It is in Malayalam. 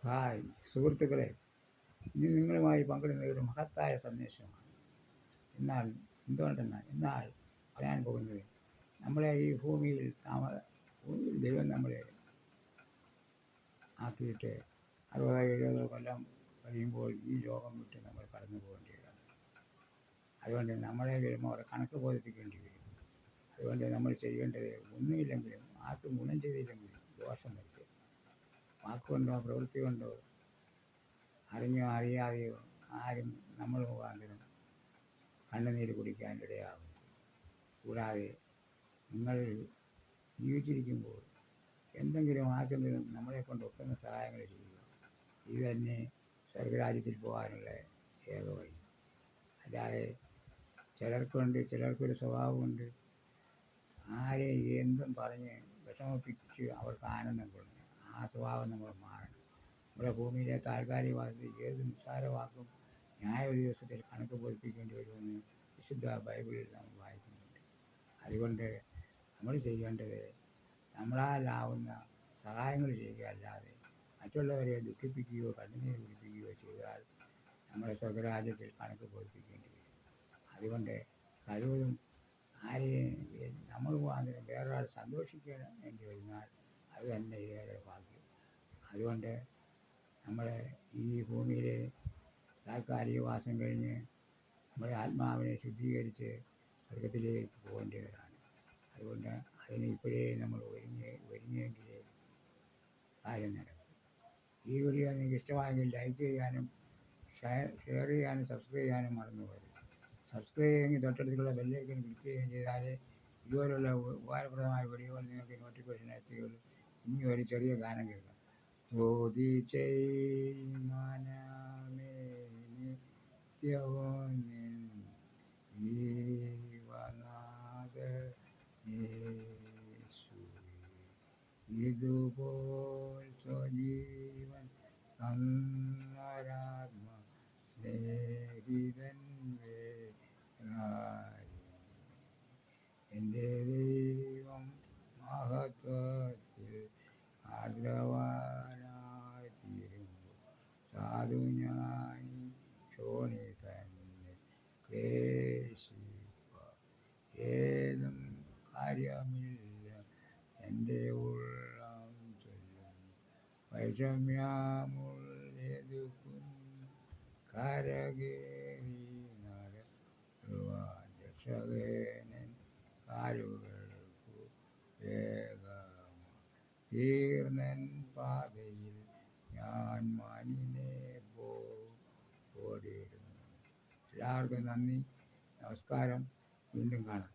ഹായ് സുഹൃത്തുക്കളെ, ഇന്ന് നിങ്ങളുമായി പങ്കിടുന്ന ഒരു മഹത്തായ സന്ദേശമാണ്. എന്നാൽ എന്നാൽ പറയാൻ പോകുന്നത്, നമ്മളെ ഈ ഭൂമിയിൽ ദൈവം നമ്മളെ ആക്കിയിട്ട് 60-70 കൊല്ലം കഴിയുമ്പോൾ ഈ ലോകം വിട്ട് നമ്മൾ കടന്നു പോകേണ്ടതാണ്. അതുകൊണ്ട് നമ്മളെ വരുമ്പോൾ അവരെ കണക്ക് ബോധിപ്പിക്കേണ്ടി വരും. അതുകൊണ്ട് നമ്മൾ ചെയ്യേണ്ടത് ഒന്നുമില്ലെങ്കിലും ആർക്കും ഗുണം ചെയ്തില്ലെങ്കിലും ദോഷം വരുത്തും. വാക്കുകൊണ്ടോ പ്രവൃത്തി കൊണ്ടോ അറിഞ്ഞോ അറിയാതെയോ ആരും നമ്മൾ മുഖാന്തരം കണ്ണുനീര് കുടിക്കാൻ ഇടയാകും. കൂടാതെ നിങ്ങൾ ജീവിച്ചിരിക്കുമ്പോൾ എന്തെങ്കിലും ആർക്കെങ്കിലും നമ്മളെ കൊണ്ട് ഒക്കുന്ന സഹായങ്ങൾ ചെയ്യുക. ഇത് തന്നെ സ്വർഗരാജ്യത്തിൽ പോകാനുള്ള ഏക വഴി. അല്ലാതെ ചിലർക്കൊരു സ്വഭാവമുണ്ട്, ആരെ എന്തും പറഞ്ഞ് വിഷമിപ്പിച്ച് അവർക്ക് ആനന്ദം കൊള്ളുന്നു. ആ സ്വഭാവം നമ്മൾ മാറണം. നമ്മുടെ ഭൂമിയിലെ താൽക്കാലികവാസത്തിൽ ഏത് നിസ്സാര വാക്കും ന്യായ ദിവസത്തിൽ കണക്ക് ബോധിപ്പിക്കേണ്ടി വരുമെന്ന് വിശുദ്ധ ബൈബിളിൽ നാം വായിക്കുന്നുണ്ട്. അതുകൊണ്ട് നമ്മൾ ചെയ്യേണ്ടത് നമ്മളാലാവുന്ന സഹായങ്ങൾ ചെയ്യുക, അല്ലാതെ മറ്റുള്ളവരെ ദുഃഖിപ്പിക്കുകയോ കണ്ണുനീർ കുടിപ്പിക്കുകയോ ചെയ്താൽ നമ്മുടെ സ്വർഗരാജ്യത്തിൽ കണക്ക് ബോധിപ്പിക്കേണ്ടി വരും. അതുകൊണ്ട് കഴിവതും ആരെയും നമ്മൾ മുഖാന്തരം വേറൊരാൾ സന്തോഷിക്കാൻ വേണ്ടി വരുന്നാൽ അത് തന്നെ ഏറെ ഭാഗ്യം. അതുകൊണ്ട് നമ്മളെ ഈ ഭൂമിയിലെ താൽക്കാലിക വാസം കഴിഞ്ഞ് നമ്മുടെ ആത്മാവിനെ ശുദ്ധീകരിച്ച് സ്വർഗത്തിലേക്ക് പോകേണ്ടവരാണ്. അതുകൊണ്ട് അതിന് ഇപ്പോഴേ നമ്മൾ ഒരുങ്ങിയെങ്കിലേ കാര്യം നടക്കും. ഈ വീഡിയോ നിങ്ങൾക്ക് ഇഷ്ടമായെങ്കിൽ ലൈക്ക് ചെയ്യാനും ഷെയർ ചെയ്യാനും സബ്സ്ക്രൈബ് ചെയ്യാനും മറന്നു പോകരുത്. സബ്സ്ക്രൈബ് ചെയ്യെങ്കിൽ തൊട്ടടുത്തുള്ള ബെല്ലൈക്കൻ ക്ലിക്ക് ചെയ്യുകയും ചെയ്താലേ ഇതുപോലുള്ള ഉപകാരപ്രദമായ വീഡിയോകൾ നിങ്ങൾക്ക് നോട്ടിഫിക്കേഷൻ എത്തുകയുള്ളൂ. ഇനി ഒരു ചെറിയ ഗാനം കേൾക്കാം. സ്തുതി മനമേ നിത്യവും ഇതുപോൽ സ്വജീവൻ തന്നൊരാത്മ സ്നേഹിതൻ എൻ്റെ ദൈവം മഹത്വത്തിൽ ആർദ്രവാനായി തീരുമ്പോൾ സാധു ഞാൻ ശോണി തന്നെ ക്ലേശിപ്പ ഏതും കാര്യമില്ല എൻ്റെ ഉള്ളം ചൊല്ലും വൈഷമ്യമുള്ളതുക്കും കരകേറി നടത്തുവാൻ രക്ഷകനൻ കാലുകൾക്കു വേഗമാ തീർന്നൻ പാതയിൽ ഞാൻ മാനിനെ ഓടിയിടുന്നു. എല്ലാവർക്കും നന്ദി, നമസ്കാരം. വീണ്ടും കാണാം.